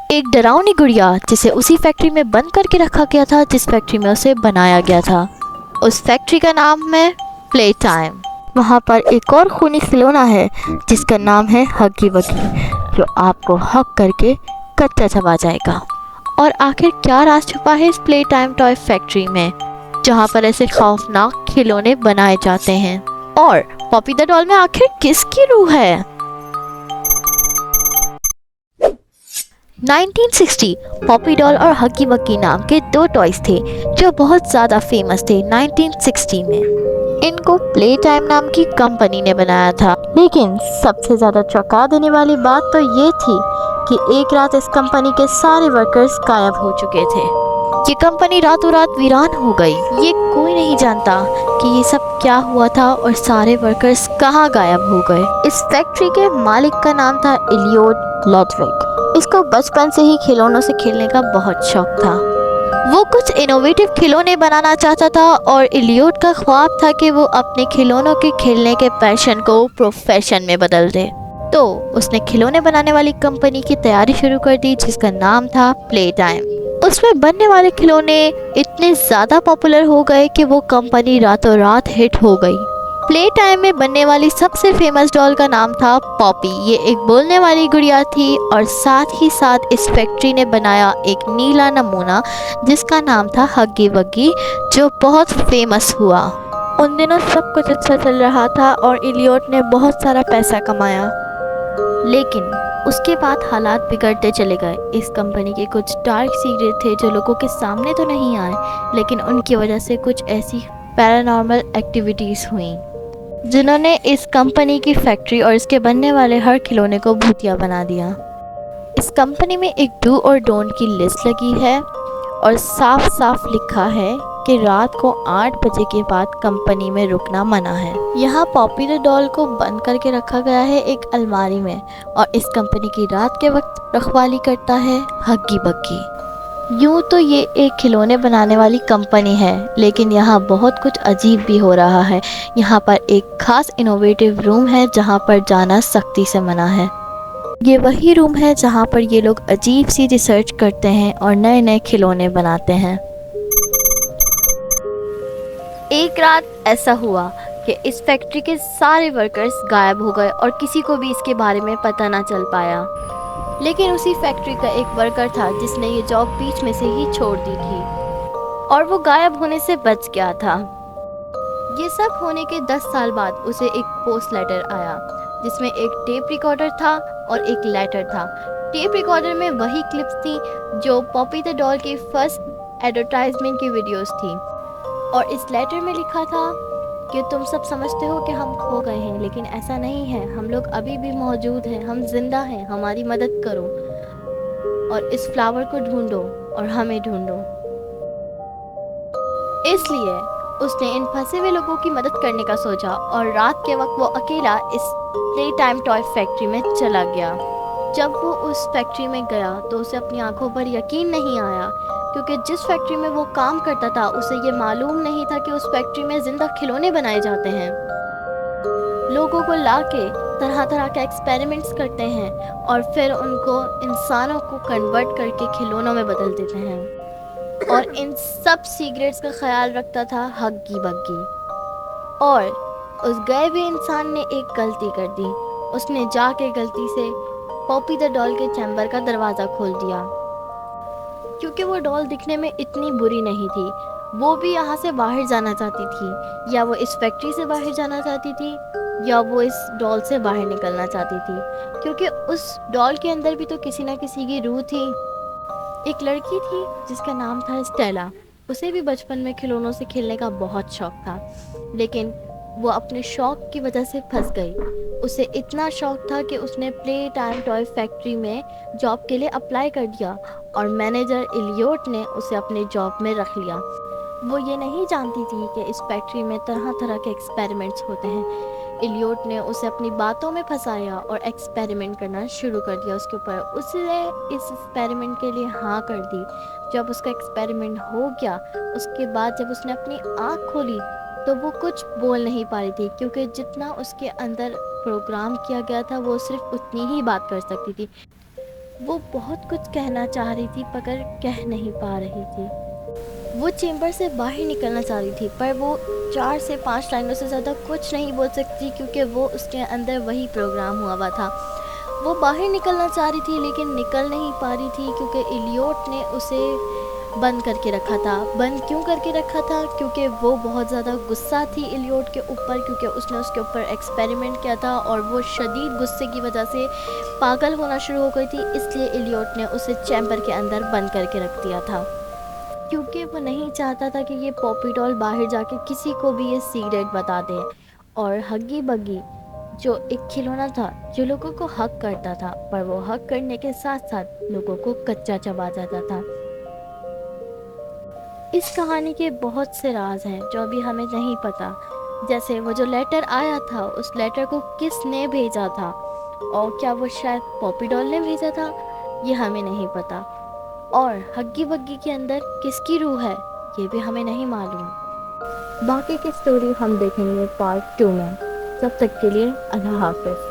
एक डरावनी गुड़िया जिसे उसी फैक्ट्री में बंद करके रखा गया था जिस फैक्ट्री में उसे बनाया गया था। उस फैक्ट्री का नाम है प्ले टाइम। वहाँ पर एक और खूनी खिलौना है जिसका नाम है हग्गी वग्गी, जो आपको हक करके कच्चा चबा जाएगा। और आखिर क्या राज छुपा है इस प्ले टाइम टॉय फैक्ट्री में, जहाँ पर ऐसे खौफनाक खिलौने बनाए जाते हैं? और पॉपी द डॉल में आखिर किसकी रूह है? 1960 पॉपी डॉल और हग्गी वग्गी नाम के दो टॉयज थे जो बहुत ज़्यादा फेमस थे 1960 में। इनको प्ले टाइम नाम की कंपनी ने बनाया था। लेकिन सबसे ज़्यादा चौंका देने वाली बात तो ये थी कि एक रात इस कंपनी के सारे वर्कर्स गायब हो चुके थे। ये कंपनी रातों रात वीरान हो गई। ये कोई नहीं जानता कि ये सब क्या हुआ था और सारे वर्कर्स कहाँ गायब हो गए। इस फैक्ट्री के मालिक का नाम था इलियोट लैडविग। इसको बचपन से ही खिलौनों से खेलने का बहुत शौक था। वो कुछ इनोवेटिव खिलौने बनाना चाहता था और इलियोट का ख्वाब था कि वो अपने खिलौनों के खेलने के पैशन को प्रोफेशन में बदल दे। तो उसने खिलौने बनाने वाली कंपनी की तैयारी शुरू कर दी जिसका नाम था प्ले टाइम। उसमें बनने वाले खिलौने इतने ज़्यादा पॉपुलर हो गए कि वो कंपनी रातों रात हिट हो गई। प्ले टाइम में बनने वाली सबसे फेमस डॉल का नाम था पॉपी। ये एक बोलने वाली गुड़िया थी और साथ ही साथ इस फैक्ट्री ने बनाया एक नीला नमूना जिसका नाम था हग्गी वग्गी, जो बहुत फेमस हुआ। उन दिनों सब कुछ अच्छा चल रहा था और इलियोट ने बहुत सारा पैसा कमाया। लेकिन उसके बाद हालात बिगड़ते चले गए। इस कंपनी के कुछ डार्क सीक्रेट थे जो लोगों के सामने तो नहीं आए, लेकिन उनकी वजह से कुछ ऐसी पैरानॉर्मल एक्टिविटीज़ हुई जिन्होंने इस कंपनी की फैक्ट्री और इसके बनने वाले हर खिलौने को भूतिया बना दिया। इस कंपनी में एक डू और डोंट की लिस्ट लगी है और साफ साफ लिखा है कि रात को 8 बजे के बाद कंपनी में रुकना मना है। यहाँ पॉपी द डॉल को बंद करके रखा गया है एक अलमारी में और इस कंपनी की रात के वक्त रखवाली करता है हग्गी वग्गी। यूँ तो ये एक खिलौने बनाने वाली कंपनी है, लेकिन यहाँ बहुत कुछ अजीब भी हो रहा है। यहाँ पर एक खास इनोवेटिव रूम है जहाँ पर जाना सख्ती से मना है। ये वही रूम है जहाँ पर ये लोग अजीब सी रिसर्च करते हैं और नए नए खिलौने बनाते हैं। एक रात ऐसा हुआ कि इस फैक्ट्री के सारे वर्कर्स गायब हो गए और किसी को भी इसके बारे में पता ना चल पाया। लेकिन उसी फैक्ट्री का एक वर्कर था जिसने ये जॉब बीच में से ही छोड़ दी थी और वो गायब होने से बच गया था। ये सब होने के 10 साल बाद उसे एक पोस्ट लेटर आया जिसमें एक टेप रिकॉर्डर था और एक लेटर था। टेप रिकॉर्डर में वही क्लिप्स थी जो पॉपी द डॉल की फर्स्ट एडवर्टाइजमेंट की वीडियोस थी और इस लेटर में लिखा था कि तुम सब समझते हो कि हम खो गए हैं, लेकिन ऐसा नहीं है। हम लोग अभी भी मौजूद हैं, हम जिंदा हैं, हमारी मदद करो और इस फ्लावर को ढूंढो और हमें ढूंढो। इसलिए उसने इन फंसे हुए लोगों की मदद करने का सोचा और रात के वक्त वो अकेला इस प्ले टाइम टॉय फैक्ट्री में चला गया। जब वो उस फैक्ट्री में गया तो उसे अपनी आंखों पर यकीन नहीं आया, क्योंकि जिस फैक्ट्री में वो काम करता था उसे ये मालूम नहीं था कि उस फैक्ट्री में जिंदा खिलौने बनाए जाते हैं। लोगों को लाके तरह तरह के एक्सपेरिमेंट्स करते हैं और फिर उनको इंसानों को कन्वर्ट करके खिलौनों में बदल देते हैं। और इन सब सीक्रेट्स का ख्याल रखता था हग्गी वग्गी। और उस गए हुए इंसान ने एक गलती कर दी। उसने जाके गलती से पॉपी द डॉल के चैम्बर का दरवाज़ा खोल दिया। क्योंकि वो डॉल दिखने में इतनी बुरी नहीं थी, वो भी यहाँ से बाहर जाना चाहती थी, या वो इस फैक्ट्री से बाहर जाना चाहती थी या वो इस डॉल से बाहर निकलना चाहती थी, क्योंकि उस डॉल के अंदर भी तो किसी ना किसी की रूह थी। एक लड़की थी जिसका नाम था स्टेला। उसे भी बचपन में खिलौनों से खेलने का बहुत शौक था, लेकिन वो अपने शौक की वजह से फंस गई। उसे इतना शौक था कि उसने प्ले टाइम टॉय फैक्ट्री में जॉब के लिए अप्लाई कर दिया और मैनेजर इलियोट ने उसे अपने जॉब में रख लिया। वो ये नहीं जानती थी कि इस फैक्ट्री में तरह तरह के एक्सपेरिमेंट्स होते हैं। इलियोट ने उसे अपनी बातों में फंसाया और एक्सपेरिमेंट करना शुरू कर दिया उसके ऊपर। उसने इस एक्सपेरिमेंट के लिए हाँ कर दी। जब उसका एक्सपेरिमेंट हो गया, उसके बाद जब उसने अपनी आँख खोली तो वो कुछ बोल नहीं पा रही थी, क्योंकि जितना उसके अंदर प्रोग्राम किया गया था वो सिर्फ उतनी ही बात कर सकती थी। वो बहुत कुछ कहना चाह रही थी मगर कह नहीं पा रही थी। वो चेंबर से बाहर निकलना चाह रही थी पर वो 4 से 5 लाइनों से ज़्यादा कुछ नहीं बोल सकती क्योंकि वो उसके अंदर वही प्रोग्राम हुआ था। वो बाहर निकलना चाह रही थी लेकिन निकल नहीं पा रही थी क्योंकि इलियोट ने उसे बंद करके रखा था। बंद क्यों करके रखा था? क्योंकि वो बहुत ज़्यादा गुस्सा थी इलियोट के ऊपर क्योंकि उसने उसके ऊपर एक्सपेरिमेंट किया था और वो शदीद गुस्से की वजह से पागल होना शुरू हो गई थी। इसलिए इलियोट ने उसे चैम्बर के अंदर बंद करके रख दिया था क्योंकि वो नहीं चाहता था कि ये पॉपी डॉल बाहर जाके किसी को भी ये सीक्रेट बता दे। और हग्गी बग्गी जो एक खिलौना था जो लोगों को हक करता था पर वो हक करने के साथ साथ लोगों को कच्चा चबा जाता था। इस कहानी के बहुत से राज हैं जो अभी हमें नहीं पता, जैसे वो जो लेटर आया था उस लेटर को किसने भेजा था और क्या वो शायद पॉपी डॉल ने भेजा था, ये हमें नहीं पता। और हग्गी वग्गी के अंदर किसकी रूह है ये भी हमें नहीं मालूम। बाकी की स्टोरी हम देखेंगे पार्ट 2 में। तब तक के लिए अल्लाह हाफिज।